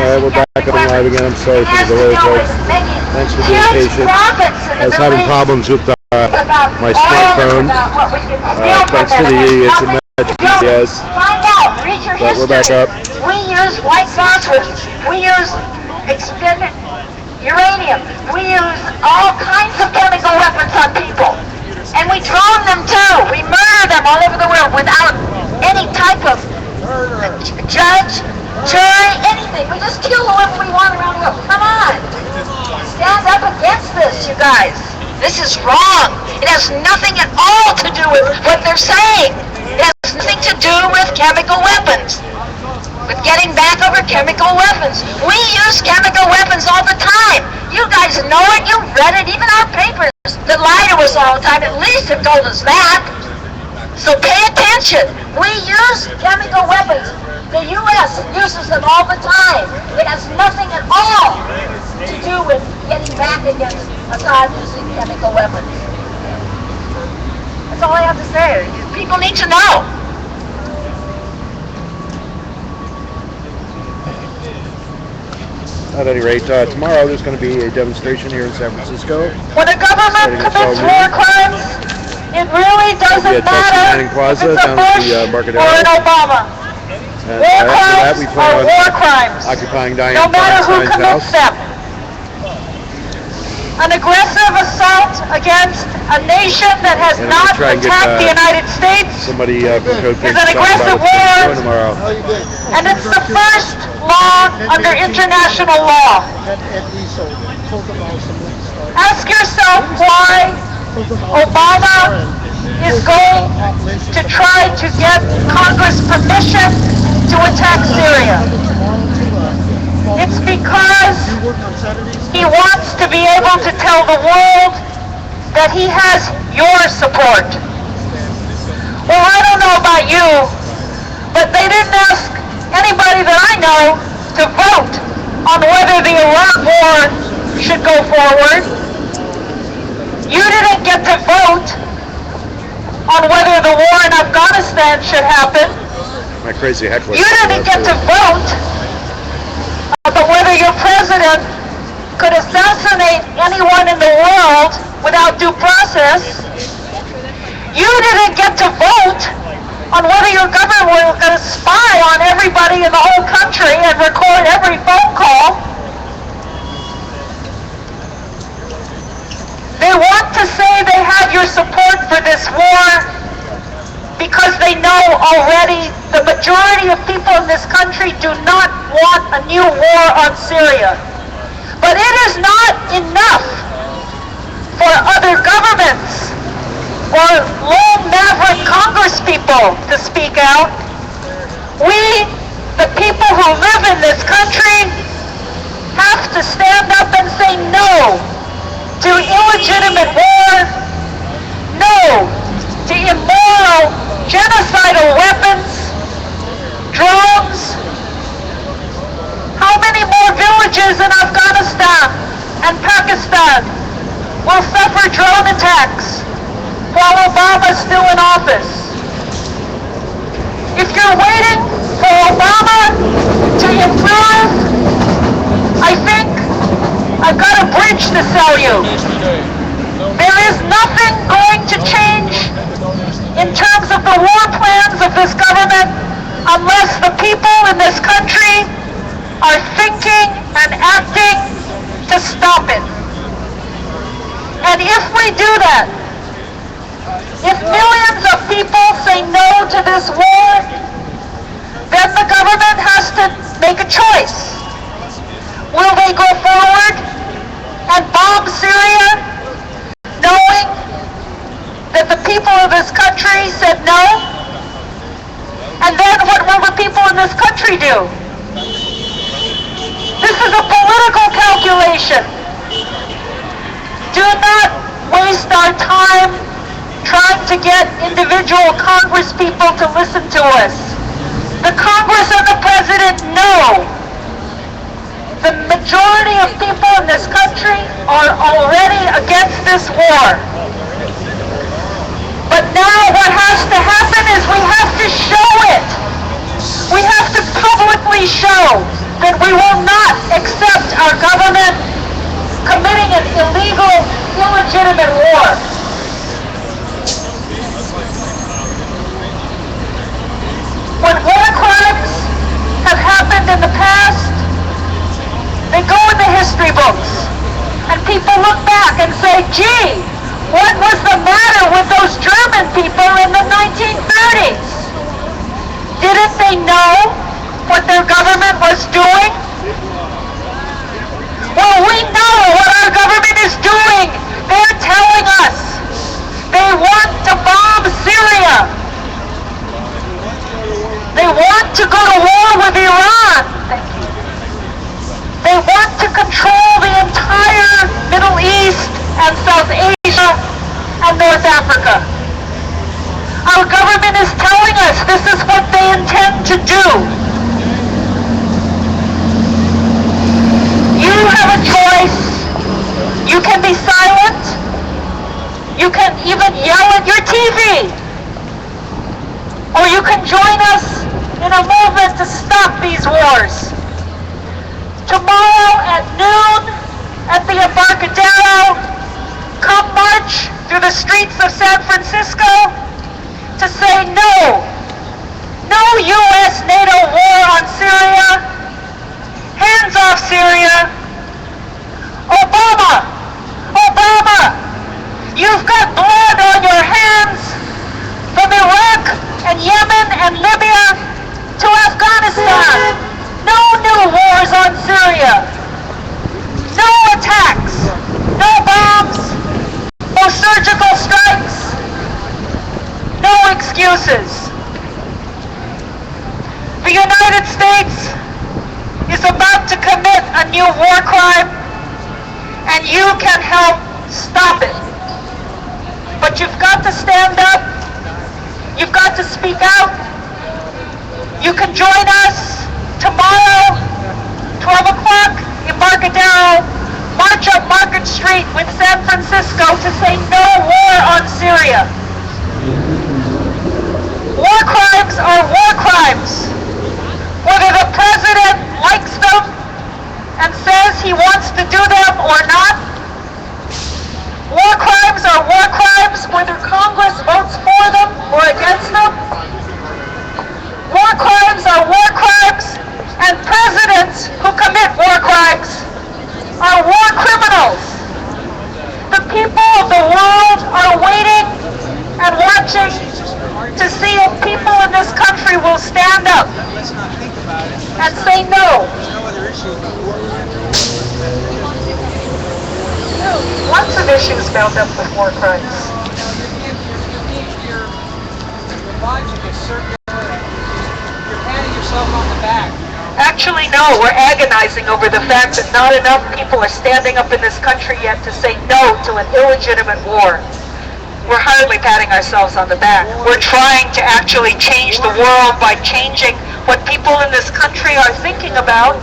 Alright, we're back up and live again. I'm sorry for the delay, folks. Thanks for being patient. I was having problems with my smartphone. Thanks to the idiots in yes. But we're back up. We use white phosphorus. We use expended uranium. We use all kinds of chemical weapons on people. And we drone them too. We murder them all over the world without any type of judge, jury, anything. We just kill whoever we want around the world. Come on. Stand up against this, you guys. This is wrong. It has nothing at all to do with what they're saying. It has nothing to do with chemical weapons. With getting back over chemical weapons. We use chemical weapons all the time. You guys know it. You read it. Even our papers that lie to us all the time at least have told us that. So pay attention. We use chemical weapons. The U.S. uses them all the time. It has nothing at all to do with getting back against Assad using chemical weapons. That's all I have to say. People need to know. At any rate, tomorrow there's going to be a demonstration here in San Francisco. When a government commits war crimes, it really doesn't matter if it's a Bush or an Obama. War crimes are war crimes, occupying Dianne no matter who Feinstein's commits them. An aggressive assault against a nation that has not attacked the United States is an aggressive war, and it's the first law under international law. Ask yourself why Obama is going to try to get Congress permission to attack Syria. It's because he wants to be able to tell the world that he has your support. Well, I don't know about you, but they didn't ask anybody that I know to vote on whether the Iraq war should go forward. You didn't get to vote on whether the war in Afghanistan should happen. My crazy heckler. You didn't get to vote about whether your president could assassinate anyone in the world without due process. You didn't get to vote on whether your government was going to spy on everybody in the whole country and record every phone call. They want to say they have your support for this war because they know already the majority of people in this country do not want a new war on Syria. But it is not enough for other governments or lone maverick congresspeople to speak out. We, the people who live in this country, have to stand up and say no to illegitimate war, no to immoral, genocidal weapons, drones. How many more villages in Afghanistan and Pakistan will suffer drone attacks while Obama's still in office? If you're waiting for Obama to improve, I think I've got a bridge to sell you. There is nothing going to change in terms of the war plans of this government unless the people in this country are thinking and acting to stop it. And if we do that, if millions of people say no to this war, then the government has to make a choice. Will they go forward and bomb Syria, knowing that the people of this country said no? And then what will the people in this country do? This is a political calculation. Do not waste our time trying to get individual congresspeople to listen to us. The Congress and the President know the majority of people in this country are already against this war. But now what has to happen is we have to show it. We have to publicly show that we will not accept our government committing an illegal, illegitimate war. When war crimes have happened in the past, they go in the history books. And people look back and say, gee, what was the matter with those German people in the 1930s? Didn't they know what their government was doing? Well, we know what our government is doing. They're telling us they want to bomb Syria. They want to go to war with Iran. They want to control the entire Middle East and South Asia and North Africa. Our government is telling us this is what they intend to do. You have a choice. You can be silent. You can even yell at your TV. Or you can join us in a movement to stop these wars. Tomorrow at noon at the Embarcadero, come march through the streets of San Francisco to say no. No U.S. NATO war on Syria. Hands off Syria. Obama, you've got blood on your hands from Iraq and Yemen and Libya to Afghanistan. No new wars on Syria. No attacks. No bombs. No surgical strikes. No excuses. The United States is about to commit a new war crime, and you can help stop it. But you've got to stand up. You've got to speak out. You can join us tomorrow, 12 o'clock, Embarcadero, march up Market Street with San Francisco to say no war on Syria. War crimes are war crimes. Whether the president likes them and says he wants to do them or not, war crimes are war crimes whether Congress votes for them or against them. War crimes are war crimes, and presidents who commit war crimes are war criminals. The people of the world are waiting and watching to see if people in this country will stand up and say no. Lots of issues bound up with war crimes. Actually, no, we're agonizing over the fact that not enough people are standing up in this country yet to say no to an illegitimate war. We're hardly patting ourselves on the back. We're trying to actually change the world by changing what people in this country are thinking about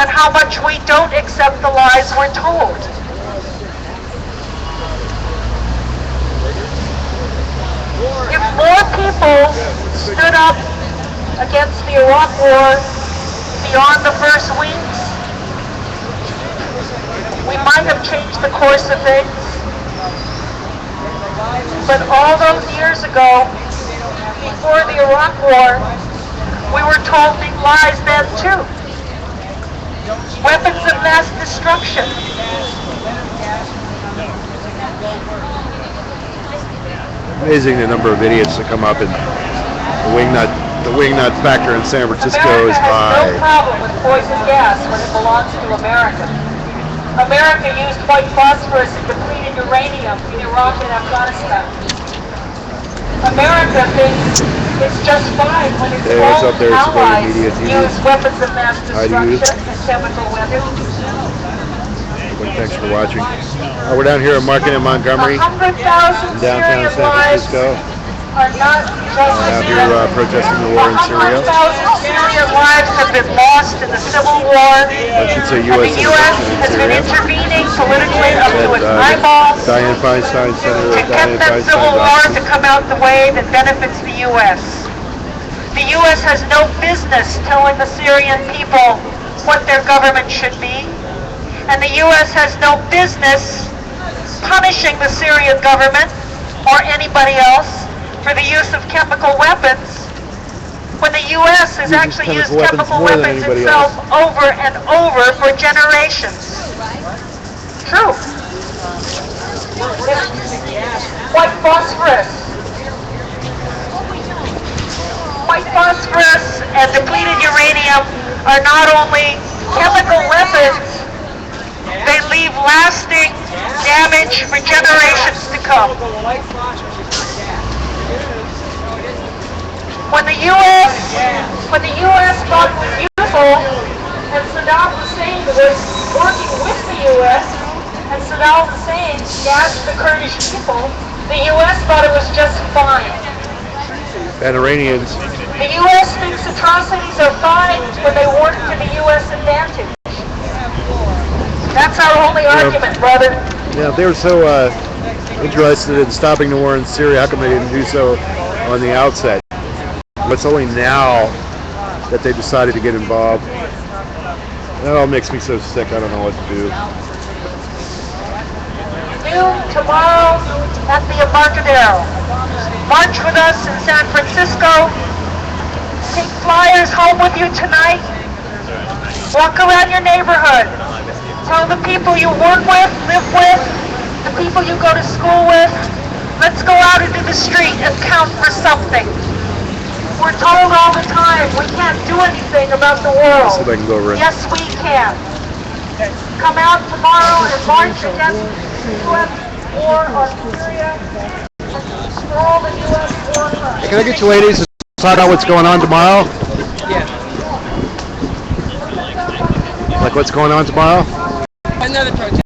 and how much we don't accept the lies we're told. If more people stood up against the Iraq War beyond the first weeks, we might have changed the course of things. But all those years ago, before the Iraq War, we were told big lies then too. Weapons of mass destruction. Amazing the number of idiots that come up, and the wingnut factor in San Francisco is high. America has no problem with poison gas when it belongs to America. America used white phosphorus and depleted uranium in Iraq and Afghanistan. America thinks it's just fine when its own allies use weapons of mass destruction and chemical weapons. Thanks for watching. We're down here at Market in Montgomery, 100,000 downtown San Francisco. Are not just Out here protesting the war in Syria. 100,000 Syrian lives have been lost in the civil war. I should say And the U.S. has been intervening politically up to its eyeballs Dianne Feinstein, Senator to get Dianne that civil war Feinstein. to come out the way that benefits the U.S. The U.S. has no business telling the Syrian people what their government should be, and the U.S. has no business punishing the Syrian government or anybody else for the use of chemical weapons when the U.S. has actually used chemical weapons itself over and over for generations. True. White phosphorus. White phosphorus and depleted uranium are not only chemical weapons, they leave lasting damage for generations to come. When the U.S. thought it was useful, and Saddam Hussein was working with the U.S., and Saddam Hussein gassed the Kurdish people, the U.S. thought it was just fine. And Iranians. The U.S. thinks atrocities are fine when they work to the U.S. advantage. That's our only argument, brother. Yeah, they were so interested in stopping the war in Syria. How come they didn't do so on the outset? It's only now that they decided to get involved. That all makes me so sick. I don't know what to do. Noon tomorrow at the Embarcadero. March with us in San Francisco. Take flyers home with you tonight. Walk around your neighborhood. Tell the people you work with, live with, the people you go to school with. Let's go out into the street and count for something. We're told all the time we can't do anything about the world. See if I can go over it. Yes, we can. Come out tomorrow and march against the U.S. war on Syria and all the U.S. war crimes. Can I get you ladies to talk about what's going on tomorrow? Yeah. Like what's going on tomorrow? Another protest.